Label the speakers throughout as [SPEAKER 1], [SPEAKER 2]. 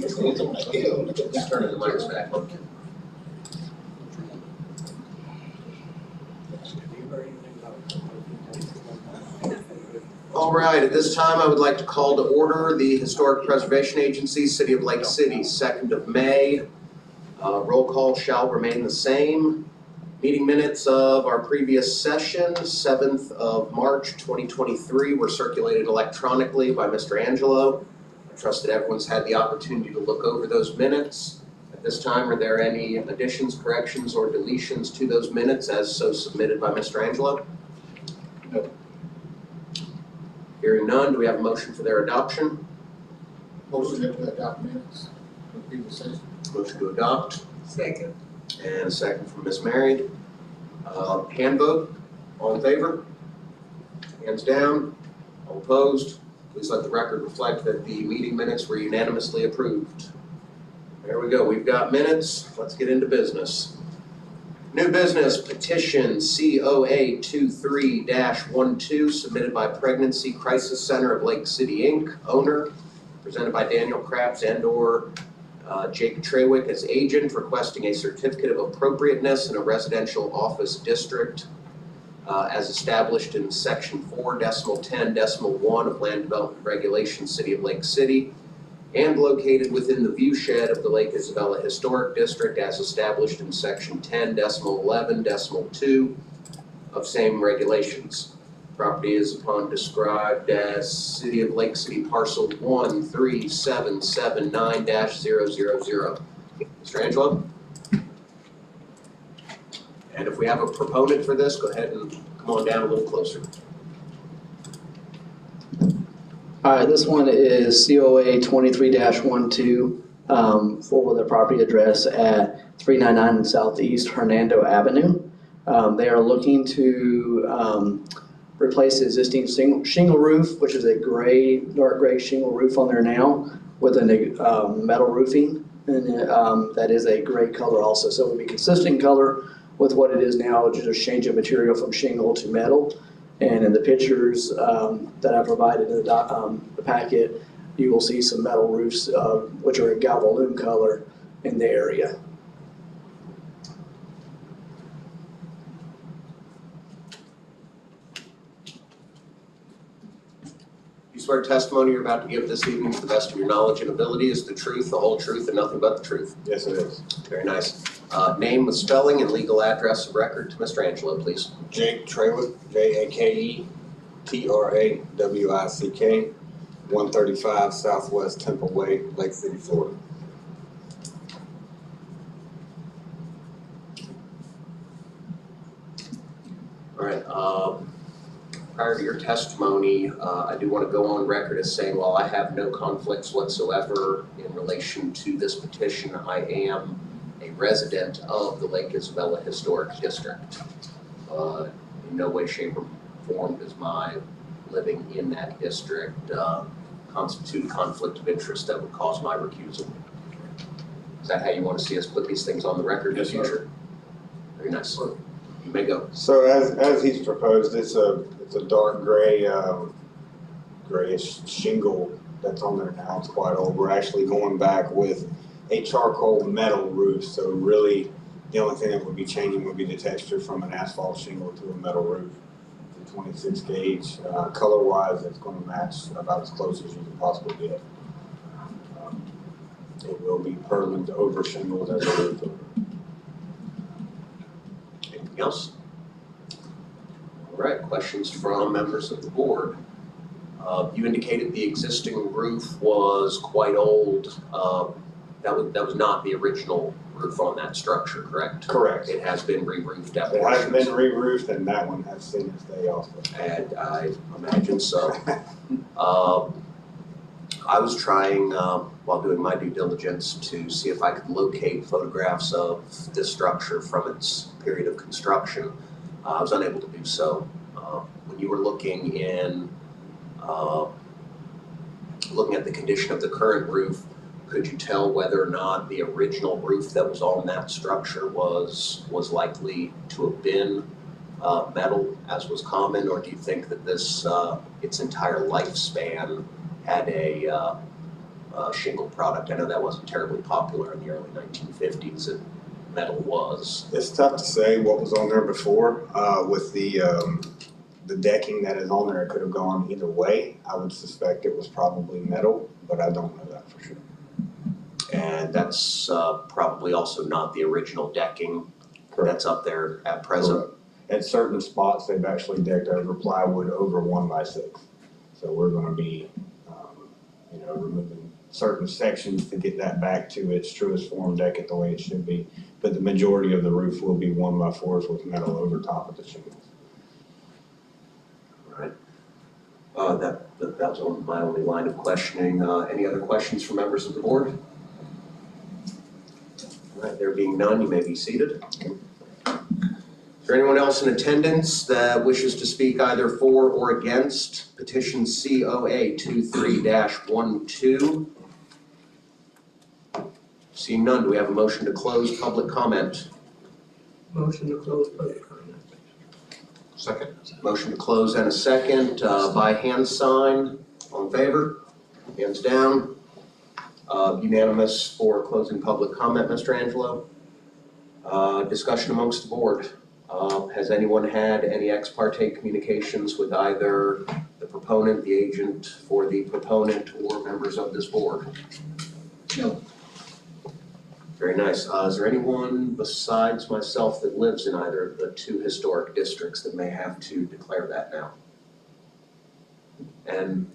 [SPEAKER 1] Just turning the mics back on. All right, at this time, I would like to call to order the Historic Preservation Agency, City of Lake City, 2nd of May. Roll call shall remain the same. Meeting minutes of our previous session, 7th of March 2023, were circulated electronically by Mr. Angelo. I trust that everyone's had the opportunity to look over those minutes. At this time, are there any additions, corrections, or deletions to those minutes as so submitted by Mr. Angelo?
[SPEAKER 2] No.
[SPEAKER 1] Hearing none, do we have a motion for their adoption?
[SPEAKER 2] Motion to adopt minutes for previous session.
[SPEAKER 1] Motion to adopt,
[SPEAKER 3] Second.
[SPEAKER 1] and a second from Ms. Mary. Hand vote, all in favor? Hands down, all opposed? Please let the record reflect that the meeting minutes were unanimously approved. There we go, we've got minutes, let's get into business. New business petition COA 23-12 submitted by Pregnancy Crisis Center of Lake City Inc., owner, presented by Daniel Krabs and/or Jake Trewick as agent, requesting a certificate of appropriateness in a residential office district as established in section 4.10.1 of Land Development Regulations, City of Lake City, and located within the view shed of the Lake Isabella Historic District as established in section 10.11.2 of same regulations. Property is upon described as City of Lake City parcel 13779-000. Mr. Angelo? And if we have a proponent for this, go ahead and come on down a little closer.
[SPEAKER 4] All right, this one is COA 23-12 for the property address at 399 Southeast Hernando Avenue. They are looking to replace the existing shingle roof, which is a gray, dark gray shingle roof on there now, with a metal roofing, and that is a gray color also. So it would be consistent color with what it is now, just change of material from shingle to metal. And in the pictures that I provided in the packet, you will see some metal roofs, which are a galvalume color in the area.
[SPEAKER 1] You swear testimony you're about to give this evening to the best of your knowledge and ability is the truth, the whole truth, and nothing but the truth?
[SPEAKER 2] Yes, it is.
[SPEAKER 1] Very nice. Name with spelling and legal address of record to Mr. Angelo, please.
[SPEAKER 5] Jake Trewick, Jaketrawick, 135 Southwest Temple Way, Lake City, Florida.
[SPEAKER 1] All right. Prior to your testimony, I do want to go on record as saying while I have no conflicts whatsoever in relation to this petition, I am a resident of the Lake Isabella Historic District. In no way, shape, or form does my living in that district constitute a conflict of interest that would cause my recusal. Is that how you want to see us put these things on the record in the future? Very nice. You may go.
[SPEAKER 5] So as he's proposed, it's a dark gray, grayish shingle that's on there now. It's quite old. We're actually going back with a charcoal metal roof. So really, the only thing that would be changing would be the texture from an asphalt shingle to a metal roof. It's a 26 gauge. Color-wise, it's going to match about as close as you can possibly get. It will be purlin over shingles as a roof.
[SPEAKER 1] Anything else? All right, questions from members of the board. You indicated the existing roof was quite old. That was not the original roof on that structure, correct?
[SPEAKER 5] Correct.
[SPEAKER 1] It has been re-roofed at
[SPEAKER 5] It has
[SPEAKER 1] portions.
[SPEAKER 5] been re-roofed, and that one has seen its day also.
[SPEAKER 1] And I imagine so. I was trying, while doing my due diligence, to see if I could locate photographs of this structure from its period of construction. I was unable to do so. When you were looking at the condition of the current roof, could you tell whether or not the original roof that was on that structure was likely to have been metal, as was common, or do you think that this its entire lifespan had a shingle product. I know that wasn't terribly popular in the early 1950s, and metal was.
[SPEAKER 5] It's tough to say what was on there before, with the decking that is on there, it could have gone either way. I would suspect it was probably metal, but I don't know that for sure.
[SPEAKER 1] And that's probably also not the original decking that's up there at present.
[SPEAKER 5] Correct. At certain spots, they've actually decked over plywood over 1x6. So we're gonna be, removing certain sections to get that back to its truest form, deck it the way it should be. But the majority of the roof will be 1x4s with metal over top of the shingles.
[SPEAKER 1] Right. That was my only line of questioning. Any other questions from members of the board? All right, there being none, you may be seated. Is there anyone else in attendance that wishes to speak either for or against petition COA 23-12? Seeing none, do we have a motion to close public comment?
[SPEAKER 3] Motion to close public comment.
[SPEAKER 2] Second.
[SPEAKER 1] Motion to close and a second, by hand sign. All in favor? Hands down. Unanimous for closing public comment, Mr. Angelo. Discussion amongst the board. Has anyone had any ex parte communications with either the proponent, the agent for the proponent, or members of this board?
[SPEAKER 2] No.
[SPEAKER 1] Very nice. Is there anyone besides myself that lives in either of the two historic districts that may have to declare that now? And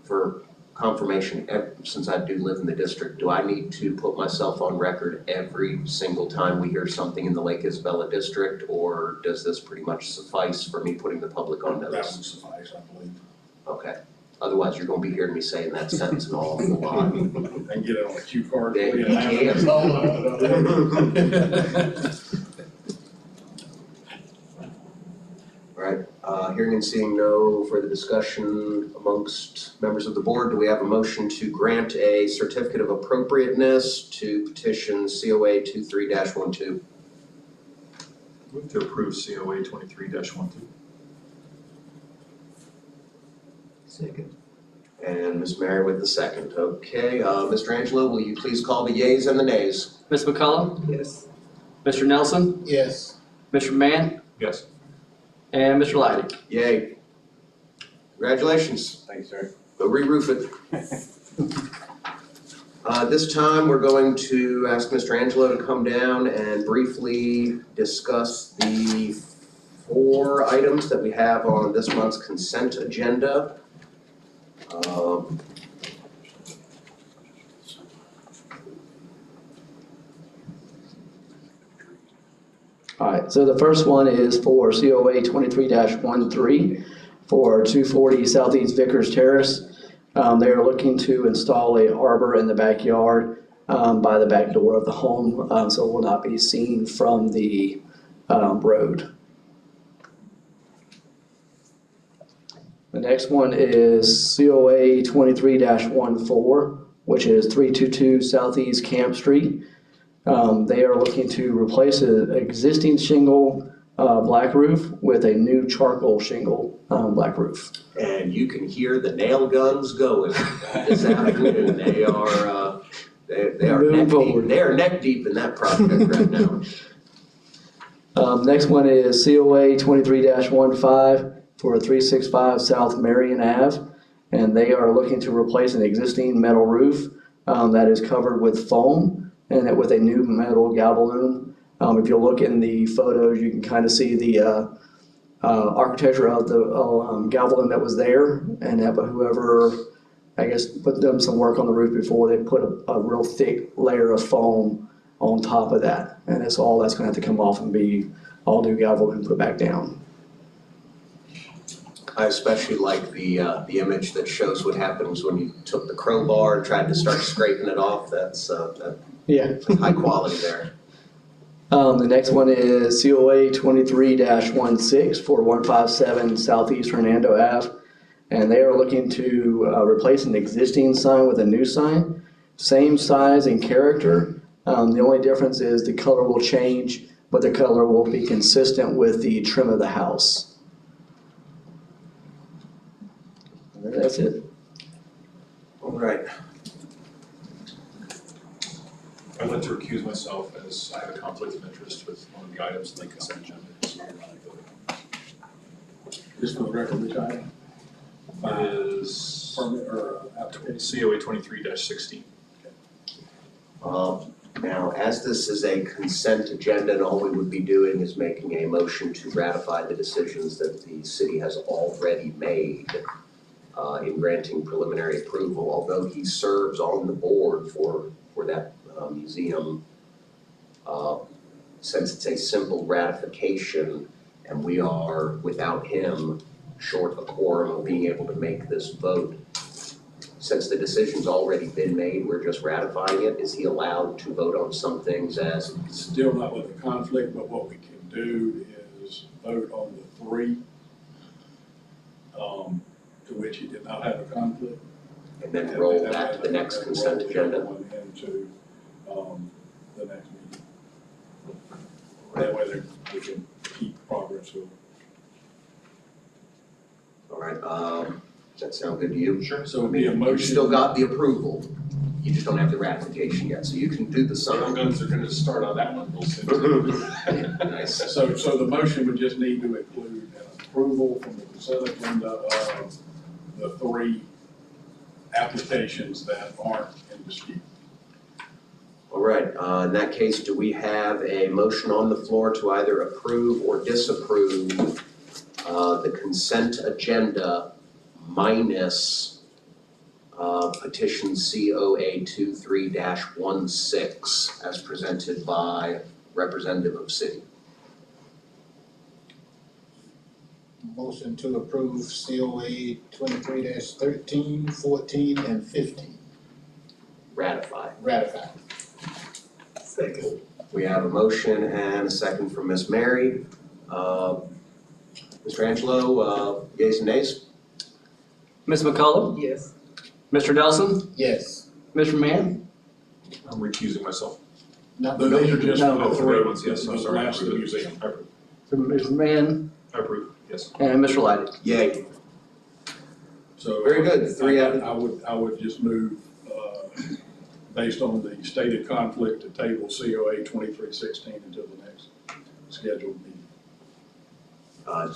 [SPEAKER 1] for confirmation, since I do live in the district, do I need to put myself on record every single time we hear something in the Lake Isabella district, or does this pretty much suffice for me putting the public on
[SPEAKER 2] That
[SPEAKER 1] notice?
[SPEAKER 2] would suffice, I believe.
[SPEAKER 1] Okay. Otherwise, you're gonna be hearing me saying that sentence an awful lot.
[SPEAKER 2] And get it on a cue card.
[SPEAKER 1] Yeah,
[SPEAKER 2] for
[SPEAKER 1] you
[SPEAKER 2] you.
[SPEAKER 1] can. All right, hearing and seeing no further discussion amongst members of the board, do we have a motion to grant a certificate of appropriateness to petition COA 23-12?
[SPEAKER 6] Move to approve COA 23-12.
[SPEAKER 3] Second.
[SPEAKER 1] And Ms. Mary with the second. Okay, Mr. Angelo, will you please call the yeas and the nays?
[SPEAKER 7] Ms. McCollum,
[SPEAKER 3] Yes.
[SPEAKER 7] Mr. Nelson,
[SPEAKER 2] Yes.
[SPEAKER 7] Mr. Mann,
[SPEAKER 6] Yes.
[SPEAKER 7] and Mr. Leidy.
[SPEAKER 1] Yay. Congratulations.
[SPEAKER 5] Thanks, sir.
[SPEAKER 1] Go re-roof it. This time, we're going to ask Mr. Angelo to come down and briefly discuss the 4 items that we have on this month's consent agenda.
[SPEAKER 4] All right, so the first one is for COA 23-13 for 240 Southeast Vickers Terrace. They are looking to install a arbor in the backyard by the back door of the home, so it will not be seen from the road. The next one is COA 23-14, which is 322 Southeast Camp Street. They are looking to replace an existing shingle black roof with a new charcoal shingle black roof.
[SPEAKER 1] And you can hear the nail guns going this afternoon. They are
[SPEAKER 4] Moving
[SPEAKER 1] neck deep.
[SPEAKER 4] forward.
[SPEAKER 1] They are neck deep in that project right now.
[SPEAKER 4] Next one is COA 23-15 for 365 South Marion Ave. And they are looking to replace an existing metal roof that is covered with foam and with a new metal gavel loom. If you look in the photos, you can kind of see the architecture of the gavel loom that was there, and whoever, I guess, put them some work on the roof before, they put a real thick layer of foam on top of that. And that's all that's gonna have to come off and be all new gavel loom put back down.
[SPEAKER 1] I especially like the image that shows what happens when you took the crowbar and tried to start scraping it off. That's
[SPEAKER 4] Yeah.
[SPEAKER 1] high quality there.
[SPEAKER 4] The next one is COA 23-16 for 157 Southeast Hernando Ave. And they are looking to replace an existing sign with a new sign. Same size and character. The only difference is the color will change, but the color will be consistent with the trim of the house. And that's it.
[SPEAKER 1] All right.
[SPEAKER 6] I'd like to recuse myself as I have a conflict of interest with one of the items in the consent agenda. So I'm not voting.
[SPEAKER 2] Just for the record, which item?
[SPEAKER 6] It is
[SPEAKER 2] Permit or application?
[SPEAKER 6] COA 23-16.
[SPEAKER 1] Now, as this is a consent agenda, and all we would be doing is making a motion to ratify the decisions that the city has already made in granting preliminary approval, although he serves on the board for that museum. Since it's a simple ratification and we are, without him, short a quorum of being able to make this vote, since the decision's already been made, we're just ratifying it, is he allowed to vote on some things as,
[SPEAKER 2] Still not with a conflict, but what we can do is vote on the three, to which he did not have a conflict.
[SPEAKER 1] and then roll that to the next consent agenda?
[SPEAKER 2] Roll the other one into, the next meeting. That way we can keep progress with.
[SPEAKER 1] All right, does that sound good to you?
[SPEAKER 6] Sure.
[SPEAKER 2] So it'd be a
[SPEAKER 1] You
[SPEAKER 2] motion.
[SPEAKER 1] still got the approval, you just don't have the ratification yet, so you can do the
[SPEAKER 6] Some
[SPEAKER 1] sign.
[SPEAKER 6] guns are gonna start on that one real soon.
[SPEAKER 1] Nice.
[SPEAKER 2] So the motion would just need to include an approval from the consent agenda of the three applications that aren't in dispute.
[SPEAKER 1] All right, in that case, do we have a motion on the floor to either approve or disapprove the consent agenda minus petition COA 23-16 as presented by representative of city?
[SPEAKER 2] Motion to approve COA 23-13, 14, and 15.
[SPEAKER 1] Ratify.
[SPEAKER 2] Ratify.
[SPEAKER 3] Second.
[SPEAKER 1] We have a motion and a second from Ms. Mary. Mr. Angelo, yeas and nays?
[SPEAKER 7] Ms. McCullough,
[SPEAKER 3] Yes.
[SPEAKER 7] Mr. Nelson,
[SPEAKER 2] Yes.
[SPEAKER 7] Mr. Mann,
[SPEAKER 6] I'm recusing myself.
[SPEAKER 2] Now, these are just
[SPEAKER 7] No.
[SPEAKER 2] for
[SPEAKER 6] Oh,
[SPEAKER 2] the
[SPEAKER 6] for
[SPEAKER 2] three.
[SPEAKER 6] the other ones, yes, I'm
[SPEAKER 2] The
[SPEAKER 6] sorry. I
[SPEAKER 2] last of the
[SPEAKER 6] approve.
[SPEAKER 2] museum.
[SPEAKER 6] I approve.
[SPEAKER 7] Mr. Mann,
[SPEAKER 6] I approve, yes.
[SPEAKER 7] and Mr. Leidy.
[SPEAKER 1] Yay.
[SPEAKER 2] So.
[SPEAKER 1] Very good. Three out of-
[SPEAKER 2] I would just move, based on the stated conflict, to table COA 23-16 until the next scheduled meeting.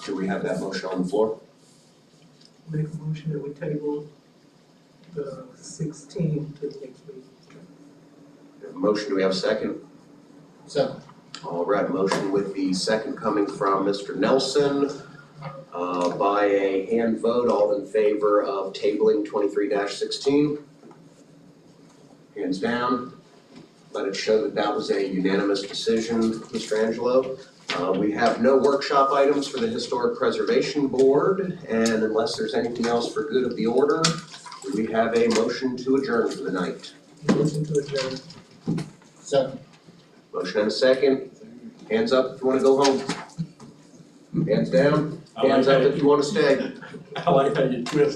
[SPEAKER 1] Do we have that motion on the floor?
[SPEAKER 3] Make a motion that we table the 16 to the next meeting.
[SPEAKER 1] We have a motion, do we have a second?
[SPEAKER 2] Second.
[SPEAKER 1] All right, motion with the second coming from Mr. Nelson. By a hand vote, all in favor of tabling 23-16? Hands down. Let it show that that was a unanimous decision, Mr. Angelo. We have no workshop items for the Historic Preservation Board, and unless there's anything else for good of the order, we have a motion to adjourn for the night.
[SPEAKER 3] Motion to adjourn.
[SPEAKER 2] Second.
[SPEAKER 1] Motion and a second. Hands up if you wanna go home. Hands down. Hands up if you wanna stay.
[SPEAKER 2] I like how you twist